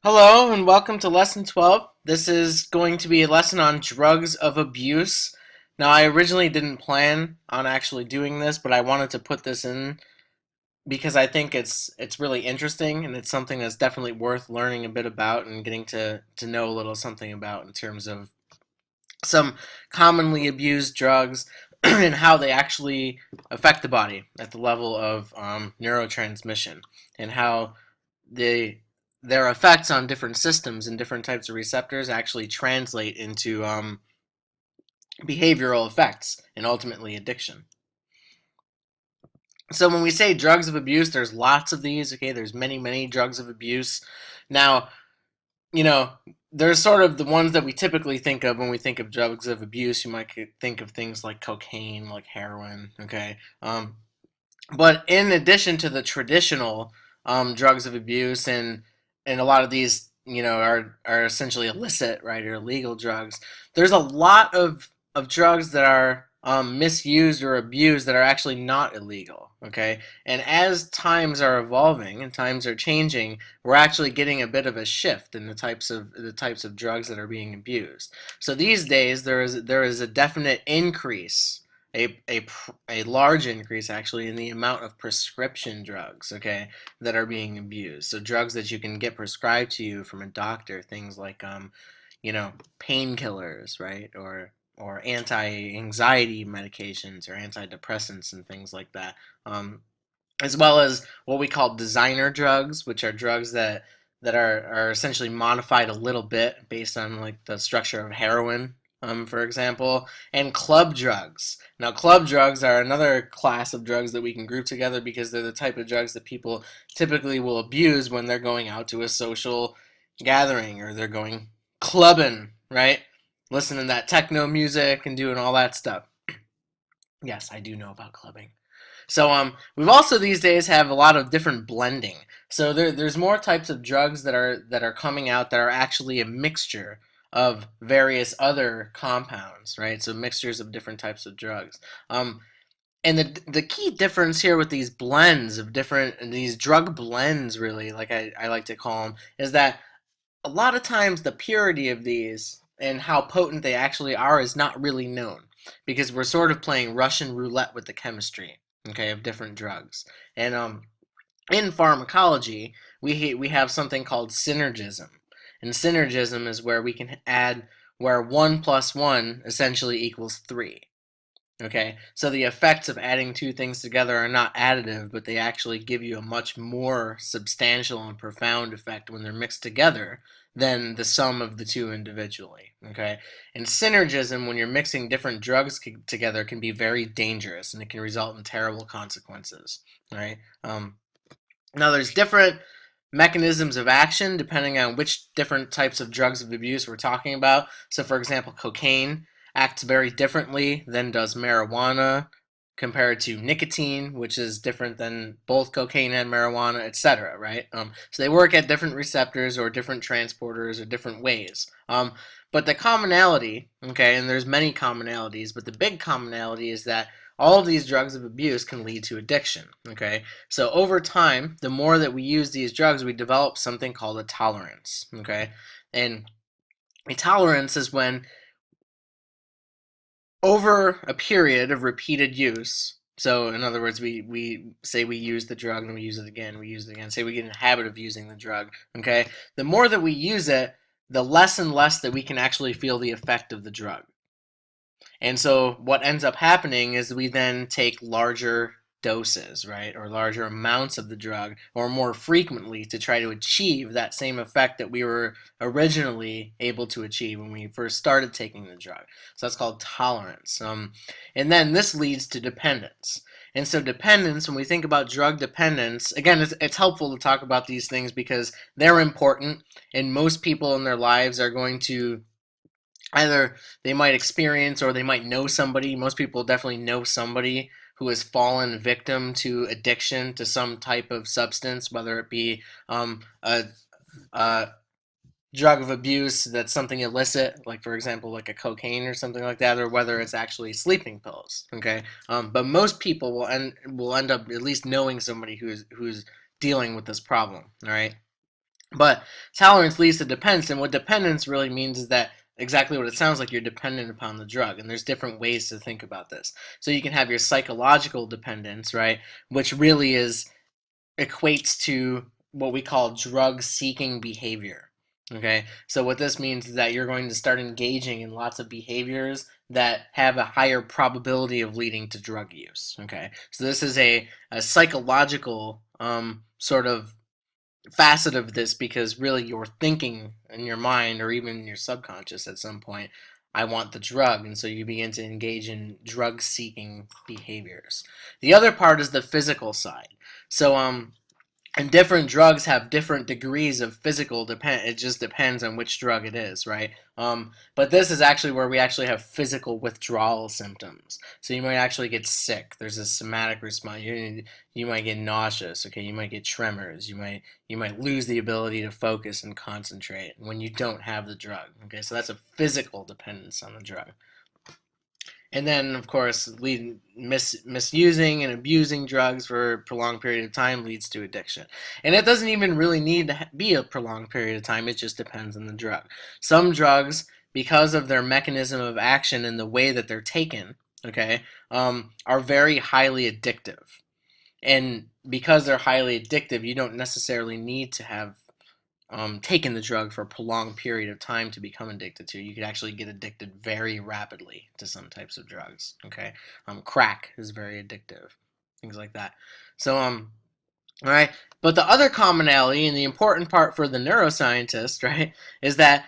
Hello and welcome to Lesson 12. This is going to be a lesson on drugs of abuse. Now, I originally didn't plan on actually doing this, but I wanted to put this in because I think it's really interesting and it's something that's definitely worth learning a bit about and getting to know a little something about in terms of some commonly abused drugs and how they actually affect the body at the level of neurotransmission and how they their effects on different systems and different types of receptors actually translate into behavioral effects and ultimately addiction. So when we say drugs of abuse, there's lots of these. Okay, there's many drugs of abuse. Now, you know, there's sort of the ones that we typically think of when we think of drugs of abuse. You might think of things like cocaine, like heroin. Okay, but in addition to the traditional drugs of abuse and a lot of these are essentially illicit, right, or illegal drugs, there's a lot of drugs that are misused or abused that are actually not illegal. Okay, and as times are evolving and times are changing, we're actually getting a bit of a shift in the types of drugs that are being abused. So these days there is a definite increase, a large increase actually, in the amount of prescription drugs, okay, that are being abused. So drugs that you can get prescribed to you from a doctor, things like painkillers, right, or anti-anxiety medications or antidepressants and things like that. As well as what we call designer drugs, which are drugs that are essentially modified a little bit based on like the structure of heroin, for example, and club drugs. Now, club drugs are another class of drugs that we can group together because they're the type of drugs that people typically will abuse when they're going out to a social gathering or they're going clubbing, right? Listening to that techno music and doing all that stuff. Yes, I do know about clubbing. So we've also these days have a lot of different blending. So there's more types of drugs that are coming out that are actually a mixture of various other compounds, right? So mixtures of different types of drugs. And the key difference here with these blends of different these drug blends, really, like I like to call them, is that a lot of times the purity of these and how potent they actually are is not really known because we're sort of playing Russian roulette with the chemistry, okay, of different drugs. And in pharmacology, we have something called synergism. And synergism is where we can add where 1 plus 1 essentially equals 3. Okay, so the effects of adding two things together are not additive, but they actually give you a much more substantial and profound effect when they're mixed together than the sum of the two individually. Okay, and synergism, when you're mixing different drugs together, can be very dangerous and it can result in terrible consequences. Right? Now, there's different mechanisms of action depending on which different types of drugs of abuse we're talking about. So, for example, cocaine acts very differently than does marijuana compared to nicotine, which is different than both cocaine and marijuana, etc. Right? So they work at different receptors or different transporters or different ways. But the commonality, okay, and there's many commonalities, but the big commonality is that all of these drugs of abuse can lead to addiction, okay? So over time, the more that we use these drugs, we develop something called a tolerance, okay? And a tolerance is when over a period of repeated use, so in other words, we say we use the drug and we use it again, we use it again, say we get in the habit of using the drug, okay? The more that we use it, the less and less that we can actually feel the effect of the drug. And so what ends up happening is we then take larger doses, right, or larger amounts of the drug, or more frequently to try to achieve that same effect that we were originally able to achieve when we first started taking the drug. So that's called tolerance. And then this leads to dependence. And so dependence, when we think about drug dependence, again, it's helpful to talk about these things because they're important, and most people in their lives are going to either they might experience or they might know somebody. Most people definitely know somebody who has fallen victim to addiction to some type of substance, whether it be a drug of abuse that's something illicit, like for example, like a cocaine or something like that, or whether it's actually sleeping pills. Okay, but most people will end up at least knowing somebody who's dealing with this problem. All right. But tolerance leads to dependence, and what dependence really means is that exactly what it sounds like, you're dependent upon the drug. And there's different ways to think about this. So you can have your psychological dependence, right, which really is equates to what we call drug seeking behavior. Okay, so what this means is that you're going to start engaging in lots of behaviors that have a higher probability of leading to drug use. Okay, so this is a psychological sort of facet of this, because really you're thinking in your mind or even in your subconscious at some point, I want the drug, and so you begin to engage in drug seeking behaviors. The other part is the physical side. So and different drugs have different degrees of physical depend. It just depends on which drug it is, right? But this is actually where we actually have physical withdrawal symptoms. So you might actually get sick. There's a somatic response. You might get nauseous. Okay, you might get tremors. You might lose the ability to focus and concentrate when you don't have the drug. Okay, so that's a physical dependence on the drug. And then, of course, misusing and abusing drugs for a prolonged period of time leads to addiction. And it doesn't even really need to be a prolonged period of time. It just depends on the drug. Some drugs, because of their mechanism of action and the way that they're taken, okay, are very highly addictive. And because they're highly addictive, you don't necessarily need to have taken the drug for a prolonged period of time to become addicted to. You could actually get addicted very rapidly to some types of drugs. Okay, crack is very addictive, things like that. So all right. But the other commonality and the important part for the neuroscientist, right, is that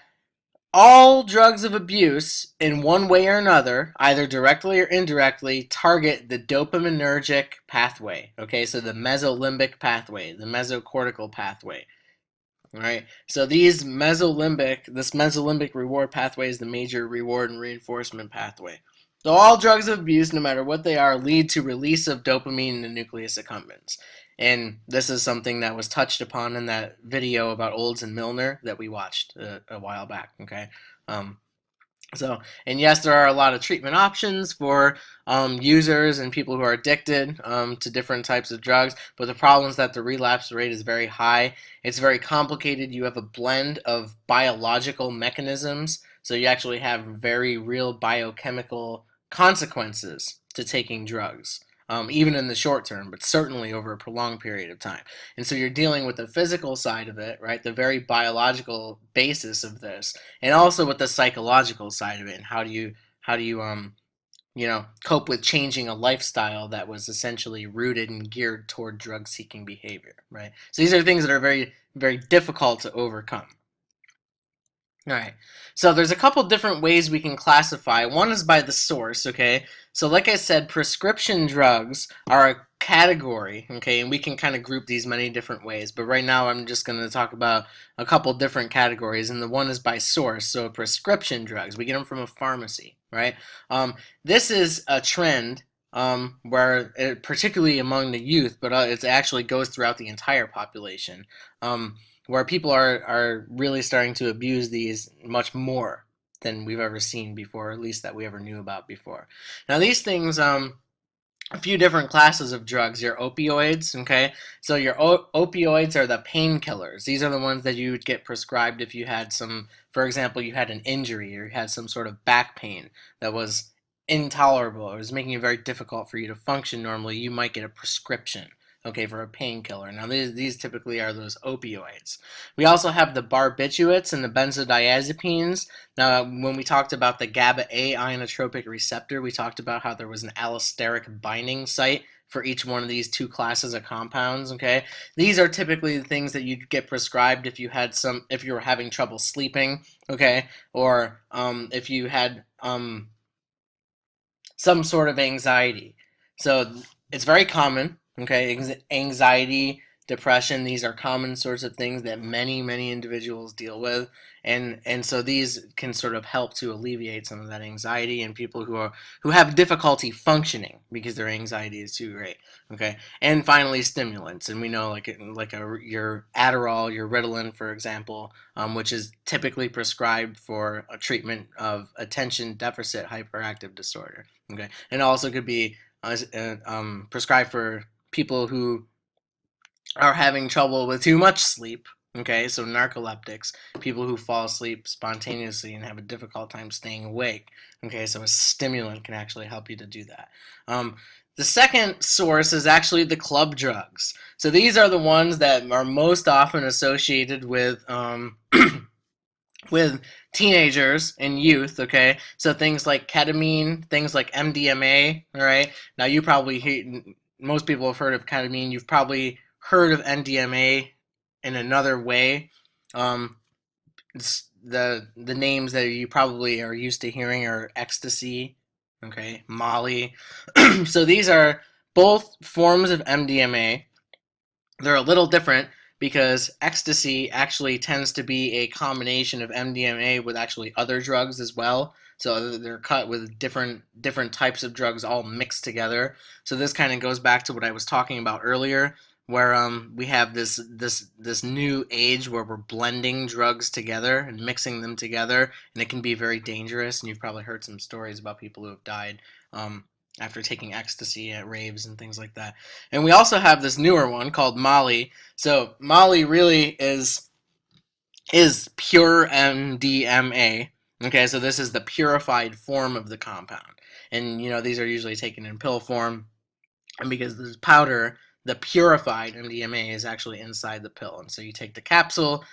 all drugs of abuse, in one way or another, either directly or indirectly, target the dopaminergic pathway. Okay, so the mesolimbic pathway, the mesocortical pathway. All right. So this mesolimbic reward pathway is the major reward and reinforcement pathway. So all drugs of abuse, no matter what they are, lead to release of dopamine in the nucleus accumbens. And this is something that was touched upon in that video about Olds and Milner that we watched a while back. Okay. Um, so, and yes, there are a lot of treatment options for users and people who are addicted to different types of drugs, but the problem is that the relapse rate is very high. It's very complicated. You have a blend of biological mechanisms, so you actually have very real biochemical consequences to taking drugs. Even in the short term, but certainly over a prolonged period of time. And so you're dealing with the physical side of it, right? The very biological basis of this, and also with the psychological side of it, and how do you cope with changing a lifestyle that was essentially rooted and geared toward drug seeking behavior, right? So these are things that are very, very difficult to overcome. All right. So there's a couple different ways we can classify. One is by the source, okay? So like I said, prescription drugs are a category, okay? And we can kind of group these many different ways, but right now I'm just going to talk about a couple different categories, and the one is by source. So prescription drugs, we get them from a pharmacy, right? This is a trend where particularly among the youth, but it actually goes throughout the entire population. Where people are really starting to abuse these much more than we've ever seen before, at least that we ever knew about before. Now these things, a few different classes of drugs. Your opioids, okay? So your opioids are the painkillers. These are the ones that you would get prescribed if you had some, for example, you had an injury or you had some sort of back pain that was intolerable. It was making it very difficult for you to function normally. You might get a prescription, okay, for a painkiller. Now these typically are those opioids. We also have the barbiturates and the benzodiazepines. Now, when we talked about the GABA A ionotropic receptor, we talked about how there was an allosteric binding site for each one of these two classes of compounds. Okay, these are typically the things that you'd get prescribed if you were having trouble sleeping. Okay, or if you had some sort of anxiety. So it's very common. Okay, anxiety, depression, these are common sorts of things that many individuals deal with, and so these can sort of help to alleviate some of that anxiety in people who have difficulty functioning because their anxiety is too great. Okay, and finally stimulants, and we know your Adderall, your Ritalin, for example, which is typically prescribed for a treatment of attention deficit hyperactive disorder. Okay, and also could be prescribed for people who are having trouble with too much sleep. Okay, so narcoleptics, people who fall asleep spontaneously and have a difficult time staying awake. Okay, so a stimulant can actually help you to do that. Um, the second source is actually the club drugs. So these are the ones that are most often associated with teenagers and youth. Okay, so things like ketamine, things like MDMA. All right, now you probably most people have heard of ketamine. You've probably heard of MDMA in another way. Um, the names that you probably are used to hearing are ecstasy, okay, Molly. So these are both forms of MDMA. They're a little different because ecstasy actually tends to be a combination of MDMA with actually other drugs as well. So they're cut with different types of drugs all mixed together. So this kind of goes back to what I was talking about earlier, where we have this new age where we're blending drugs together and mixing them together, and it can be very dangerous. And you've probably heard some stories about people who have died um, after taking ecstasy at raves and things like that. And we also have this newer one called Molly. So Molly really is pure MDMA. Okay, so this is the purified form of the compound. And these are usually taken in pill form, and because this powder, the purified MDMA is actually inside the pill, and so you take the capsule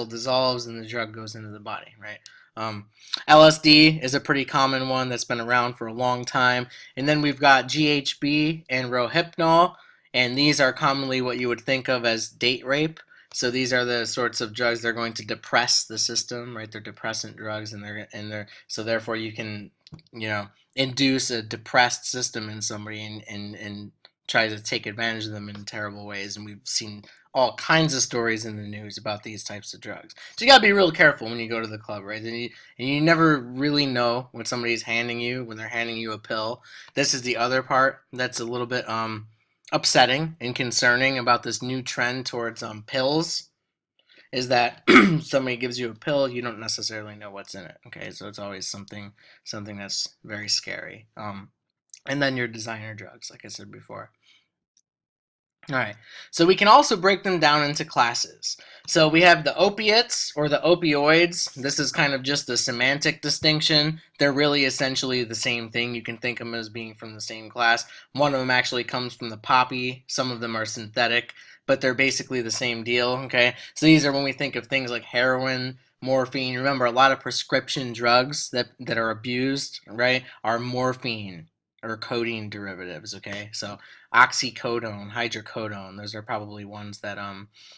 dissolves, and the drug goes into the body, right? Um, LSD is a pretty common one that's been around for a long time, and then we've got GHB and Rohypnol, and these are commonly what you would think of as date rape. So these are the sorts of drugs that are going to depress the system, right? They're depressant drugs, and they're so therefore you can, you know, induce a depressed system in somebody and try to take advantage of them in terrible ways. And we've seen all kinds of stories in the news about these types of drugs. So you got to be real careful when you go to the club, right? And you never really know what somebody's handing you when they're handing you a pill. This is the other part that's a little bit upsetting and concerning about this new trend towards pills, is that somebody gives you a pill, you don't necessarily know what's in it. Okay, so it's always something that's very scary. And then your designer drugs, like I said before. All right. So we can also break them down into classes. So we have the opiates or the opioids. This is kind of just a semantic distinction. They're really essentially the same thing. You can think of them as being from the same class. One of them actually comes from the poppy. Some of them are synthetic, but they're basically the same deal. Okay. So these are when we think of things like heroin, morphine. Remember, a lot of prescription drugs that are abused, right, are morphine or codeine derivatives. Okay. So oxycodone, hydrocodone. Those are probably ones that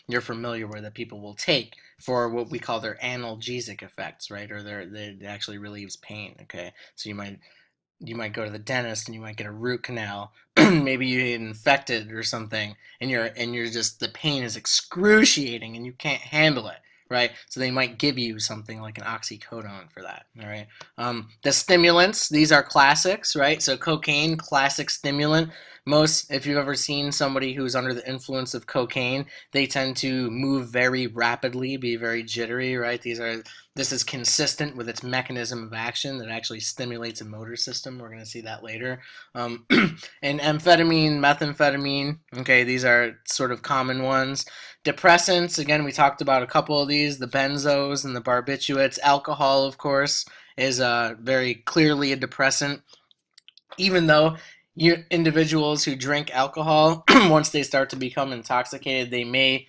you're familiar with that people will take for what we call their analgesic effects, right? Or it actually relieves pain. Okay, so you might go to the dentist and you might get a root canal. Maybe you get infected or something, and you're just the pain is excruciating and you can't handle it. Right, so they might give you something like an oxycodone for that. All right, the stimulants, these are classics, right? So cocaine, classic stimulant. If you've ever seen somebody who's under the influence of cocaine, they tend to move very rapidly, be very jittery, right? This is consistent with its mechanism of action that actually stimulates a motor system. We're going to see that later. And amphetamine, methamphetamine, okay, these are sort of common ones. Depressants, again, we talked about a couple of these, the benzos and the barbiturates. Alcohol, of course, is very clearly a depressant, even though individuals who drink alcohol, once they start to become intoxicated, they may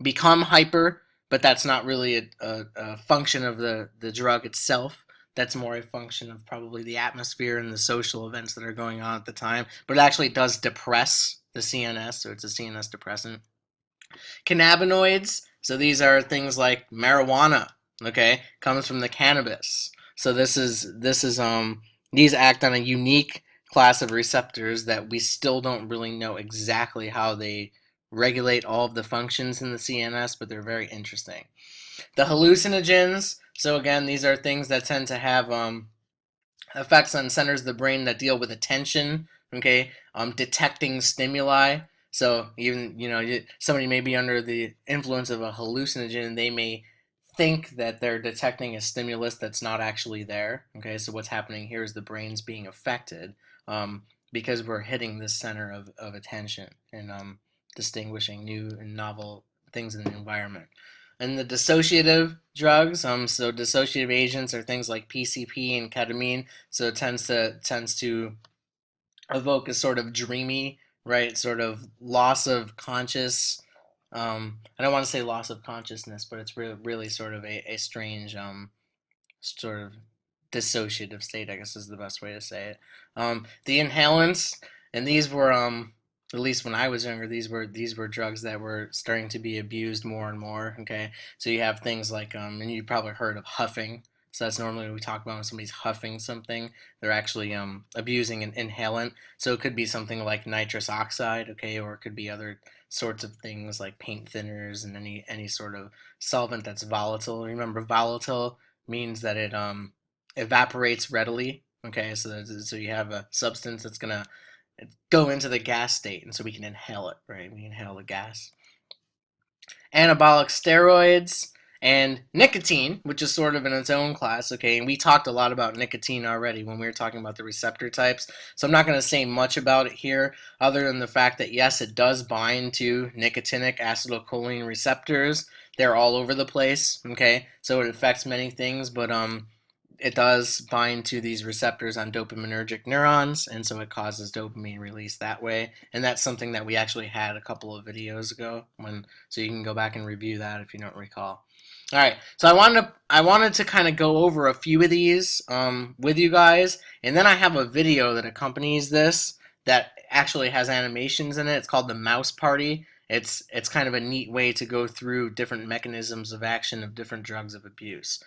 become hyper, but that's not really a function of the drug itself. That's more a function of probably the atmosphere and the social events that are going on at the time. But it actually does depress the CNS, so it's a CNS depressant. Cannabinoids, so these are things like marijuana, okay, comes from the cannabis. So these act on a unique class of receptors that we still don't really know exactly how they regulate all of the functions in the CNS, but they're very interesting. The hallucinogens, so again, these are things that tend to have effects on centers of the brain that deal with attention, okay, detecting stimuli. So even somebody may be under the influence of a hallucinogen, and they may think that they're detecting a stimulus that's not actually there. Okay, so what's happening here is the brain's being affected because we're hitting this center of attention and distinguishing new and novel things in the environment. And the dissociative drugs, so dissociative agents are things like PCP and ketamine. So it tends to evoke a sort of dreamy, right, sort of loss of conscious. I don't want to say loss of consciousness, but it's really sort of a strange sort of dissociative state, I guess is the best way to say it. The inhalants, and these were at least when I was younger, these were drugs that were starting to be abused more and more. Okay, so you have things like and you probably heard of huffing. So that's normally what we talk about when somebody's huffing something. They're actually abusing an inhalant. So it could be something like nitrous oxide, okay, or it could be other sorts of things like paint thinners and any sort of solvent that's volatile. Remember, volatile means that it evaporates readily. Okay, so you have a substance that's gonna go into the gas state, and so we can inhale it, right? We inhale the gas. Anabolic steroids and nicotine, which is sort of in its own class, okay? And we talked a lot about nicotine already when we were talking about the receptor types, so I'm not going to say much about it here other than the fact that, yes, it does bind to nicotinic acetylcholine receptors. They're all over the place, okay? So it affects many things, but it does bind to these receptors on dopaminergic neurons, and so it causes dopamine release that way. And that's something that we actually had a couple of videos ago, so you can go back and review that if you don't recall. All right, so I wanted to kind of go over a few of these with you guys, and then I have a video that accompanies this that actually has animations in it. It's called the Mouse Party. It's kind of a neat way to go through different mechanisms of action of different drugs of abuse.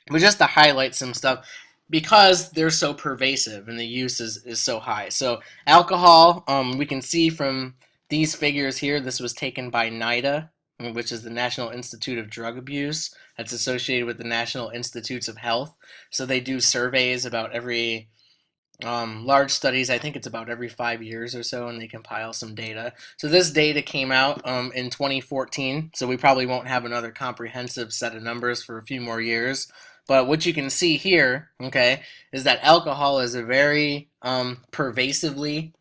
But just to highlight some stuff, because they're so pervasive and the use is so high. So alcohol, we can see from these figures here, this was taken by NIDA, which is the National Institute of Drug Abuse. That's associated with the National Institutes of Health. So they do surveys about every large studies. I think it's about every 5 years or so, and they compile some data. So this data came out in 2014, so we probably won't have another comprehensive set of numbers for a few more years. But what you can see here, okay, is that alcohol is a very pervasively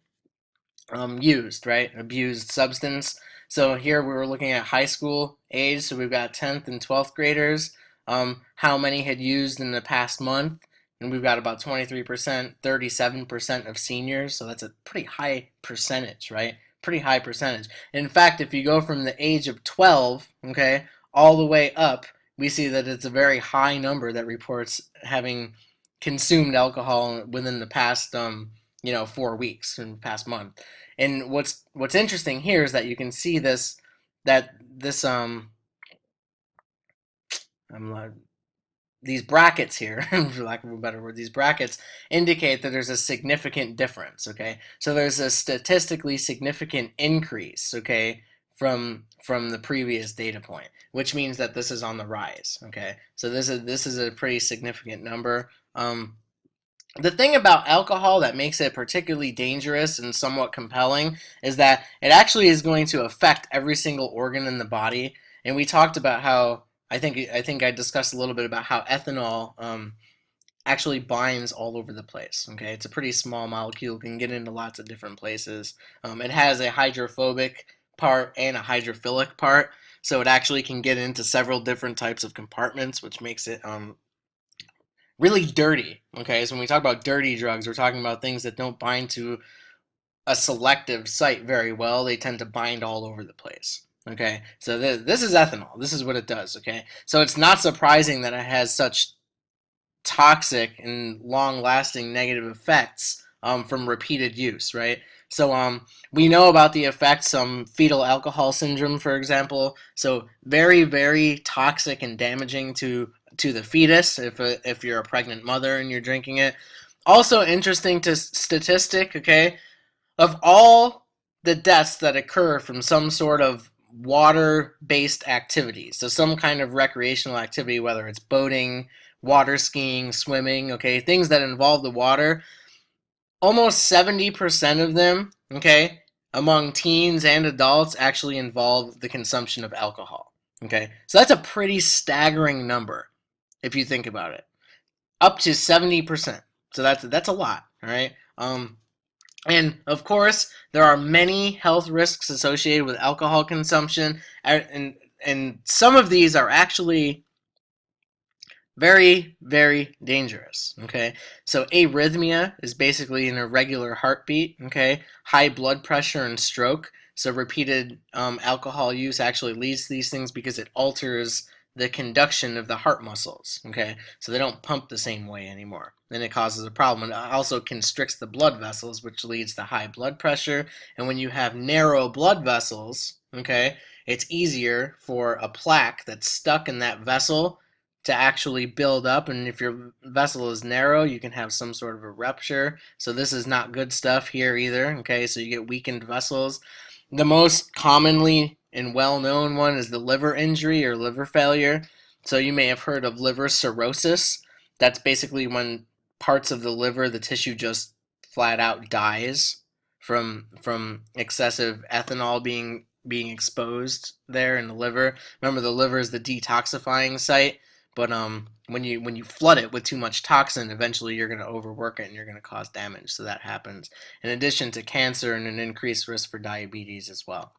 used, right? Abused substance. So here we were looking at high school age, so we've got 10th and 12th graders, how many had used in the past month, and we've got about 23%, 37% of seniors, so that's a pretty high percentage, right? Pretty high percentage. In fact, if you go from the age of 12, okay, all the way up, we see that it's a very high number that reports having consumed alcohol within the past 4 weeks in the past month. And what's interesting here is that you can see this these brackets here, for lack of a better word, these brackets indicate that there's a significant difference, okay? So there's a statistically significant increase, okay, from the previous data point, which means that this is on the rise, okay? So this is a pretty significant number. The thing about alcohol that makes it particularly dangerous and somewhat compelling is that it actually is going to affect every single organ in the body. And we talked about how I think I discussed a little bit about how ethanol actually binds all over the place. Okay, it's a pretty small molecule, can get into lots of different places. It has a hydrophobic part and a hydrophilic part, so it actually can get into several different types of compartments, which makes it really dirty. Okay, so when we talk about dirty drugs, we're talking about things that don't bind to a selective site very well. They tend to bind all over the place. Okay, so this is ethanol. This is what it does. Okay, so it's not surprising that it has such toxic and long-lasting negative effects from repeated use, right? So we know about the effects fetal alcohol syndrome, for example. So very, very toxic and damaging to the fetus if you're a pregnant mother and you're drinking it. Also interesting to statistic, okay, of all the deaths that occur from some sort of water-based activity, so some kind of recreational activity, whether it's boating, water skiing, swimming, okay, things that involve the water, almost 70% of them, okay, among teens and adults actually involve the consumption of alcohol, okay? So that's a pretty staggering number if you think about it. Up to 70%. So that's a lot, all right? And of course, there are many health risks associated with alcohol consumption, and some of these are actually very, very dangerous. Okay, so arrhythmia is basically an irregular heartbeat. Okay, high blood pressure and stroke. So repeated alcohol use actually leads to these things because it alters the conduction of the heart muscles. Okay, so they don't pump the same way anymore. Then it causes a problem. It also constricts the blood vessels, which leads to high blood pressure. And when you have narrow blood vessels, okay, it's easier for a plaque that's stuck in that vessel to actually build up, and if your vessel is narrow you can have some sort of a rupture. So this is not good stuff here either. Okay, so you get weakened vessels. The most commonly and well-known one is the liver injury or liver failure. So you may have heard of liver cirrhosis. That's basically when parts of the liver, the tissue just flat out dies from excessive ethanol being exposed there in the liver. Remember, the liver is the detoxifying site, but when you flood it with too much toxin, eventually you're going to overwork it and you're going to cause damage. So that happens. In addition to cancer and an increased risk for diabetes as well.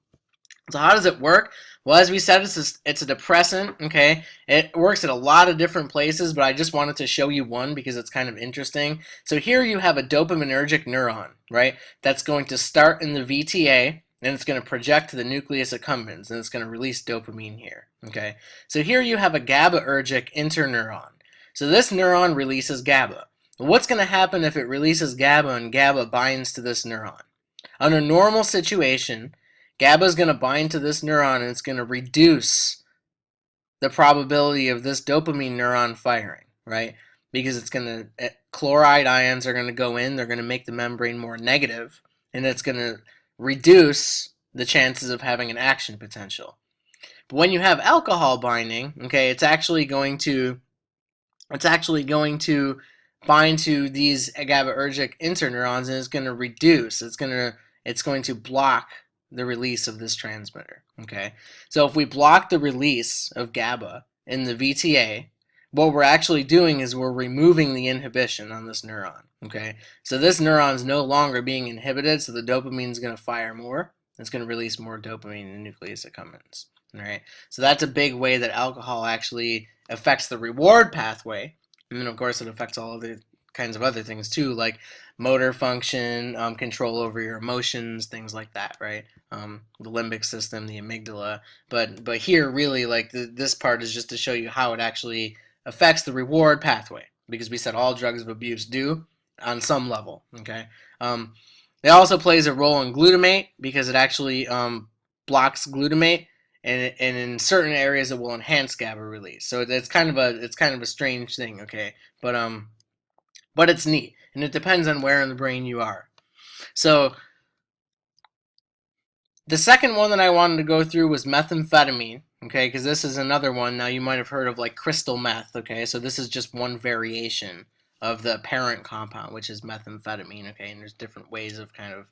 So how does it work? Well, as we said, it's a depressant. Okay, it works at a lot of different places, but I just wanted to show you one because it's kind of interesting. So here you have a dopaminergic neuron, right? That's going to start in the VTA, and it's going to project to the nucleus accumbens, and it's going to release dopamine here. Okay, so here you have a GABAergic interneuron. So this neuron releases GABA. What's going to happen if it releases GABA and GABA binds to this neuron? Under normal situation, GABA is going to bind to this neuron and it's going to reduce the probability of this dopamine neuron firing, right? Because it's going to, chloride ions are going to go in, they're going to make the membrane more negative, and it's going to reduce the chances of having an action potential. But when you have alcohol binding, okay, it's actually going to bind to these GABAergic interneurons, and it's going to reduce. It's going to block the release of this transmitter. Okay, so if we block the release of GABA in the VTA, what we're actually doing is we're removing the inhibition on this neuron. Okay, so this neuron is no longer being inhibited, so the dopamine is going to fire more. It's going to release more dopamine in the nucleus accumbens. All right, so that's a big way that alcohol actually affects the reward pathway, and then of course it affects all of the kinds of other things too, like motor function, control over your emotions, things like that, right? The limbic system, the amygdala. But here, really, like this part is just to show you how it actually affects the reward pathway, because we said all drugs of abuse do on some level. Okay. It also plays a role in glutamate because it actually blocks glutamate, and in certain areas it will enhance GABA release. So it's kind of a strange thing. Okay, but it's neat, and it depends on where in the brain you are. So the second one that I wanted to go through was methamphetamine, okay, because this is another one. Now, you might have heard of like crystal meth, okay, so this is just one variation of the parent compound, which is methamphetamine, okay, and there's different ways of kind of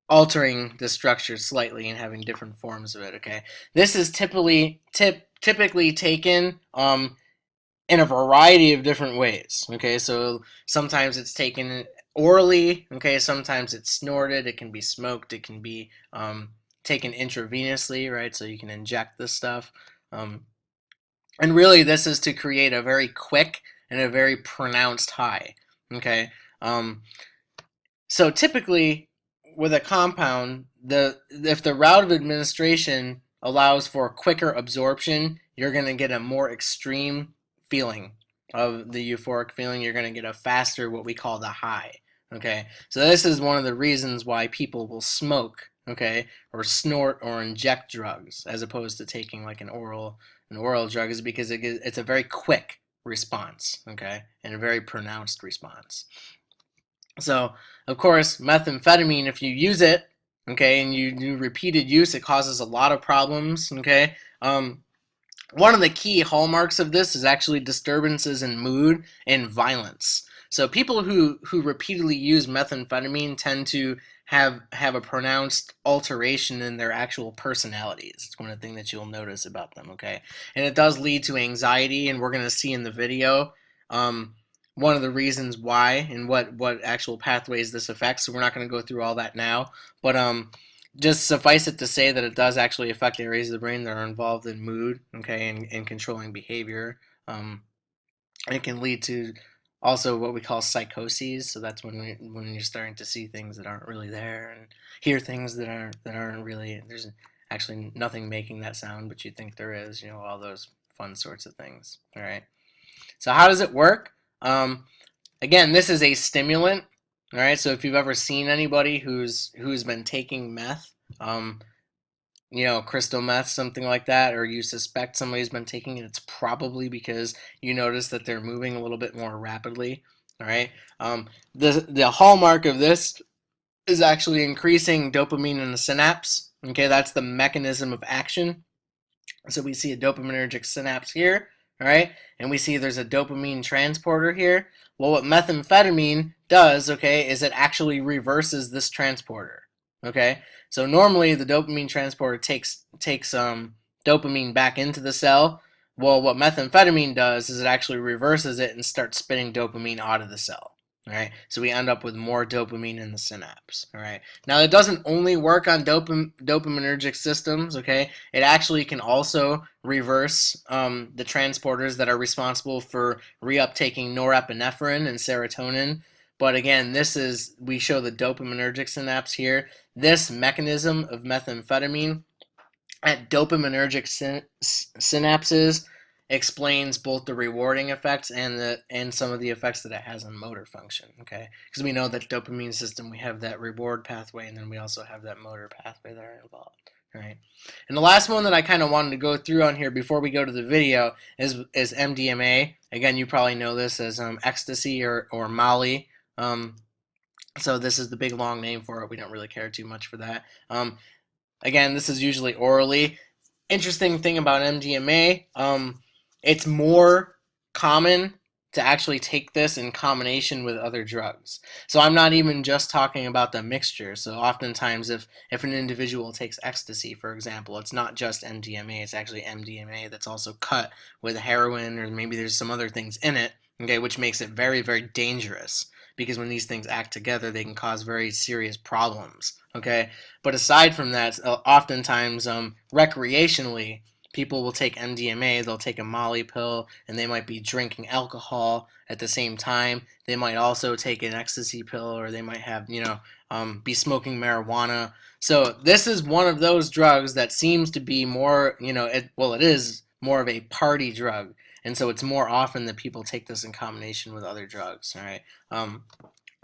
altering the structure slightly and having different forms of it, okay. This is typically taken in a variety of different ways. Okay, so sometimes it's taken orally. Okay, sometimes it's snorted. It can be smoked. It can be taken intravenously, right? So you can inject this stuff. And really, this is to create a very quick and a very pronounced high. Okay, so typically with a compound, if the route of administration allows for quicker absorption, you're going to get a more extreme feeling of the euphoric feeling. You're going to get a faster, what we call the high. Okay, so this is one of the reasons why people will smoke, okay, or snort or inject drugs as opposed to taking like an oral drug, is because it's a very quick response, okay, and a very pronounced response. So, of course, methamphetamine, if you use it, okay, and you do repeated use, it causes a lot of problems, okay. One of the key hallmarks of this is actually disturbances in mood and violence. So people who repeatedly use methamphetamine tend to have a pronounced alteration in their actual personalities. It's one of the things that you'll notice about them, okay? And it does lead to anxiety, and we're going to see in the video one of the reasons why and what actual pathways this affects. So we're not going to go through all that now, but just suffice it to say that it does actually affect areas of the brain that are involved in mood, okay, and controlling behavior. It can lead to also what we call psychoses. So that's when you're starting to see things that aren't really there and hear things that aren't really. There's actually nothing making that sound, but you think there is. All those fun sorts of things. All right. So how does it work? Again, this is a stimulant. All right. So if you've ever seen anybody who's been taking meth, crystal meth, something like that, or you suspect somebody's been taking it, it's probably because you notice that they're moving a little bit more rapidly. All right. The hallmark of this is actually increasing dopamine in the synapse. Okay, that's the mechanism of action. So we see a dopaminergic synapse here, all right, and we see there's a dopamine transporter here. Well, what methamphetamine does, okay, is it actually reverses this transporter. Okay, so normally the dopamine transporter takes dopamine back into the cell. Well, what methamphetamine does is it actually reverses it and starts spitting dopamine out of the cell. All right, so we end up with more dopamine in the synapse. All right, now it doesn't only work on dopaminergic systems. Okay, it actually can also reverse the transporters that are responsible for reuptaking norepinephrine and serotonin. But again, we show the dopaminergic synapse here. This mechanism of methamphetamine at dopaminergic synapses explains both the rewarding effects and some of the effects that it has on motor function. Okay, because we know that dopamine system, we have that reward pathway, and then we also have that motor pathway that are involved. Right, and the last one that I kind of wanted to go through on here before we go to the video is MDMA. Again, you probably know this as ecstasy or Molly. So this is the big long name for it. We don't really care too much for that. Again, this is usually orally. Interesting thing about MDMA, it's more common to actually take this in combination with other drugs. So I'm not even just talking about the mixture. So oftentimes if an individual takes ecstasy, for example, it's not just MDMA, it's actually MDMA that's also cut with heroin, or maybe there's some other things in it, okay, which makes it very, very dangerous, because when these things act together, they can cause very serious problems, okay? But aside from that, oftentimes recreationally, people will take MDMA, they'll take a Molly pill, and they might be drinking alcohol at the same time. They might also take an ecstasy pill, or they might have, be smoking marijuana. So this is one of those drugs that seems to be more, it is more of a party drug. And so it's more often that people take this in combination with other drugs, all right?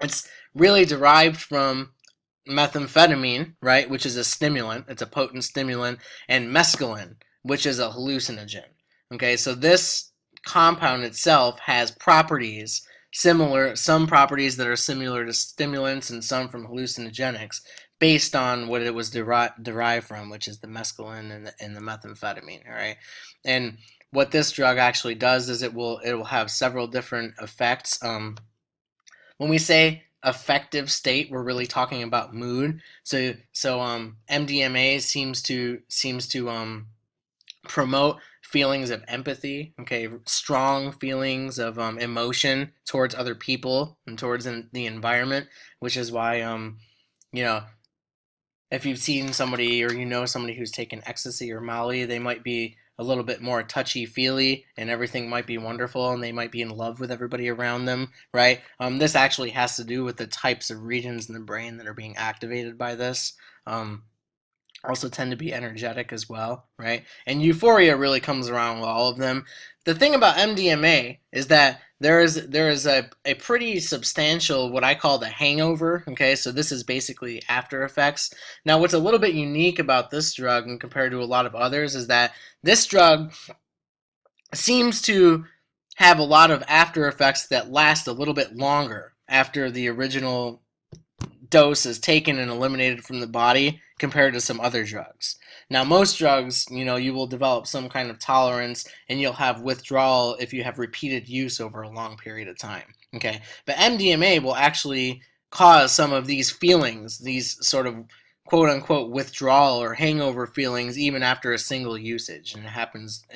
It's really derived from methamphetamine, right, which is a stimulant. It's a potent stimulant, and mescaline, which is a hallucinogen. Okay, so this compound itself has properties some properties that are similar to stimulants and some from hallucinogenics, based on what it was derived from, which is the mescaline and the methamphetamine. All right, and what this drug actually does is it will have several different effects. When we say affective state, we're really talking about mood. So MDMA seems to promote feelings of empathy, okay, strong feelings of emotion towards other people and towards the environment, which is why you know if you've seen somebody or somebody who's taken ecstasy or Molly, they might be a little bit more touchy-feely and everything might be wonderful and they might be in love with everybody around them, right? This actually has to do with the types of regions in the brain that are being activated by this. Also tend to be energetic as well, right? And euphoria really comes around with all of them. The thing about MDMA is that there is a pretty substantial, what I call the hangover, okay? So this is basically after effects. Now, what's a little bit unique about this drug and compared to a lot of others is that this drug seems to have a lot of after effects that last a little bit longer after the original dose is taken and eliminated from the body compared to some other drugs. Now, most drugs, you will develop some kind of tolerance and you'll have withdrawal if you have repeated use over a long period of time. Okay, but MDMA will actually cause some of these feelings, these sort of quote unquote withdrawal or hangover feelings even after a single usage, and it happens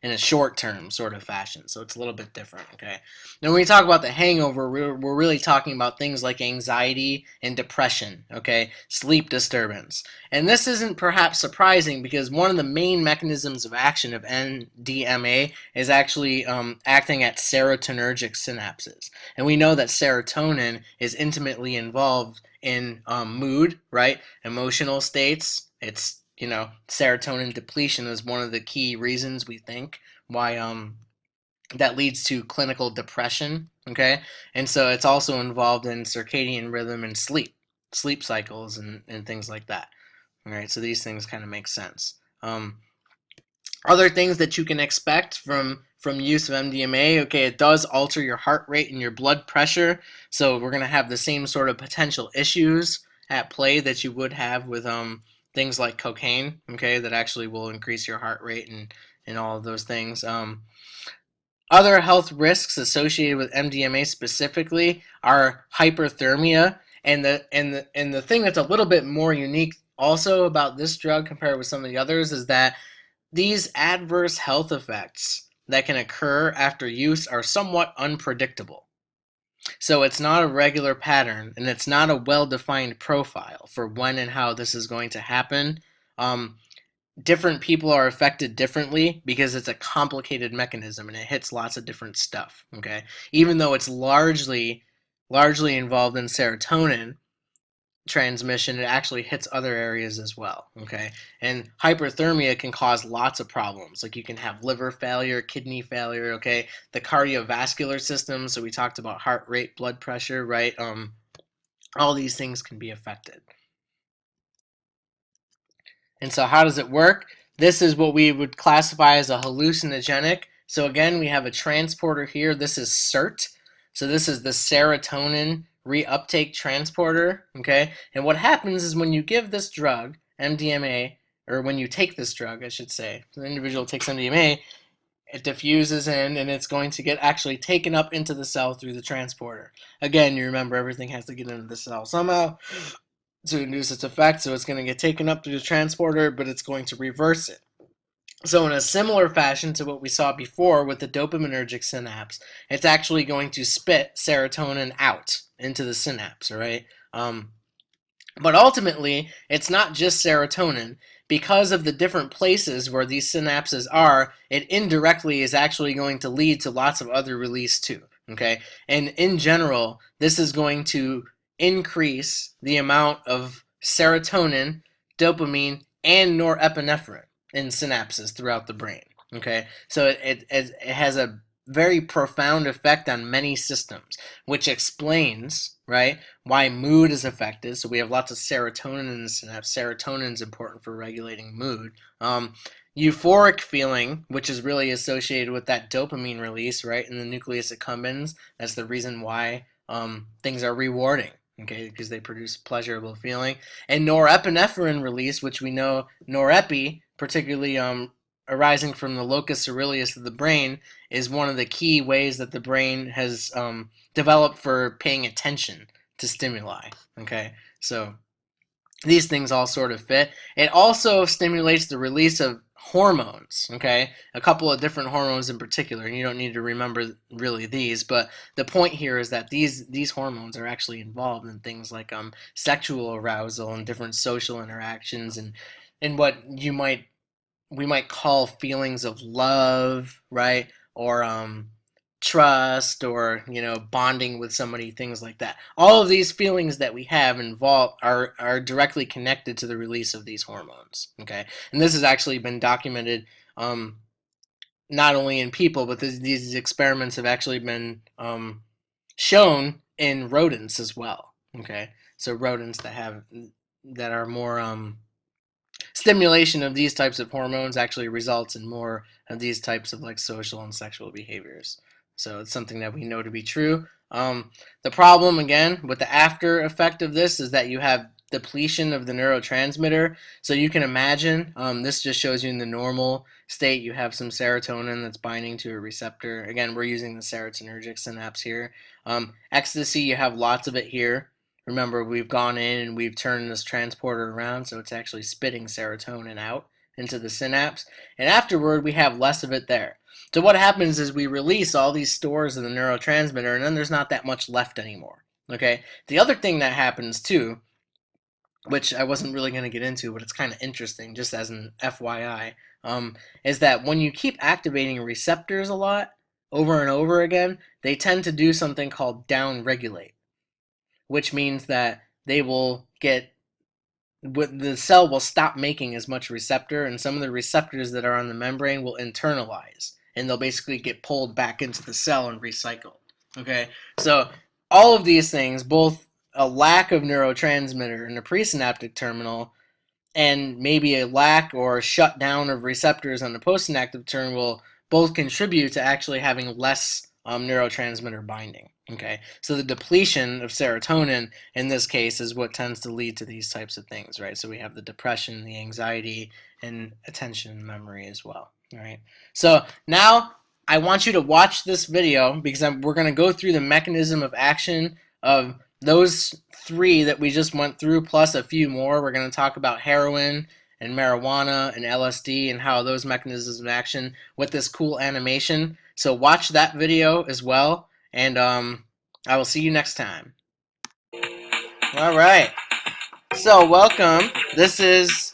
in a short term sort of fashion. So it's a little bit different. Okay. Now when we talk about the hangover, we're really talking about things like anxiety and depression. Okay, sleep disturbance, and this isn't perhaps surprising because one of the main mechanisms of action of NDMA is actually acting at serotonergic synapses, and we know that serotonin is intimately involved in mood, right? Emotional states. It's, serotonin depletion is one of the key reasons we think why that leads to clinical depression. Okay, and so it's also involved in circadian rhythm and sleep cycles and things like that. All right, so these things kind of make sense. Other things that you can expect from use of MDMA, okay, it does alter your heart rate and your blood pressure, so we're going to have the same sort of potential issues at play that you would have with things like cocaine, okay, that actually will increase your heart rate and all of those things. Other health risks associated with MDMA specifically are hyperthermia, and the thing that's a little bit more unique also about this drug compared with some of the others is that these adverse health effects that can occur after use are somewhat unpredictable. So it's not a regular pattern, and it's not a well-defined profile for when and how this is going to happen. Um, Different people are affected differently because it's a complicated mechanism and it hits lots of different stuff. Okay, even though it's largely involved in serotonin transmission, it actually hits other areas as well. Okay, and hyperthermia can cause lots of problems. Like you can have liver failure, kidney failure. Okay, the cardiovascular system. So we talked about heart rate, blood pressure, right? All these things can be affected. And so how does it work? This is what we would classify as a hallucinogenic. So again, we have a transporter here. This is SERT. So this is the serotonin reuptake transporter. Okay. And what happens is when you give this drug, MDMA, or when you take this drug, I should say, the individual takes MDMA, it diffuses in and it's going to get actually taken up into the cell through the transporter. Again, you remember everything has to get into the cell somehow to induce its effect, so it's going to get taken up through the transporter, but it's going to reverse it. So in a similar fashion to what we saw before with the dopaminergic synapse, it's actually going to spit serotonin out into the synapse, all right? But ultimately, it's not just serotonin. Because of the different places where these synapses are, it indirectly is actually going to lead to lots of other release too. Okay? And in general, this is going to increase the amount of serotonin, dopamine, and norepinephrine in synapses throughout the brain. Okay? So it has a very profound effect on many systems, which explains, right, why mood is affected. So we have lots of serotonin in the synapse. Serotonin is important for regulating mood. Euphoric feeling, which is really associated with that dopamine release, right, in the nucleus accumbens. That's the reason why things are rewarding, okay, because they produce pleasurable feeling. And norepinephrine release, which we know norepi, particularly arising from the locus coeruleus of the brain, is one of the key ways that the brain has developed for paying attention to stimuli. Okay, so these things all sort of fit. It also stimulates the release of hormones, okay? A couple of different hormones in particular, and you don't need to remember really these, but the point here is that these hormones are actually involved in things like sexual arousal and different social interactions and what we might call feelings of love, right? Or trust, or bonding with somebody, things like that. All of these feelings that we have involved are directly connected to the release of these hormones. Okay, and this has actually been documented not only in people, but these experiments have actually been shown in rodents as well. Okay, so rodents that are more stimulation of these types of hormones actually results in more of these types of like social and sexual behaviors. So it's something that we know to be true. The problem again with the after effect of this is that you have depletion of the neurotransmitter. So you can imagine, this just shows you in the normal state you have some serotonin that's binding to a receptor. Again, we're using the serotonergic synapse here. Ecstasy, you have lots of it here, Remember, we've gone in and we've turned this transporter around, so it's actually spitting serotonin out into the synapse. And afterward, we have less of it there. So what happens is we release all these stores of the neurotransmitter, and then there's not that much left anymore. Okay. The other thing that happens too, which I wasn't really going to get into, but it's kind of interesting, just as an FYI, is that when you keep activating receptors a lot over and over again, they tend to do something called downregulate, which means that they will get the cell will stop making as much receptor, and some of the receptors that are on the membrane will internalize, and they'll basically get pulled back into the cell and recycled. Okay, so all of these things, both a lack of neurotransmitter in the presynaptic terminal and maybe a lack or shutdown of receptors on the postsynaptic terminal, will both contribute to actually having less neurotransmitter binding. Okay, so the depletion of serotonin in this case is what tends to lead to these types of things, right? So we have the depression, the anxiety, and attention and memory as well. All right, so now I want you to watch this video because we're going to go through the mechanism of action of those three that we just went through, plus a few more. We're going to talk about heroin and marijuana and LSD and how those mechanisms of action with this cool animation. So watch that video as well, and I will see you next time. All right. So welcome. This is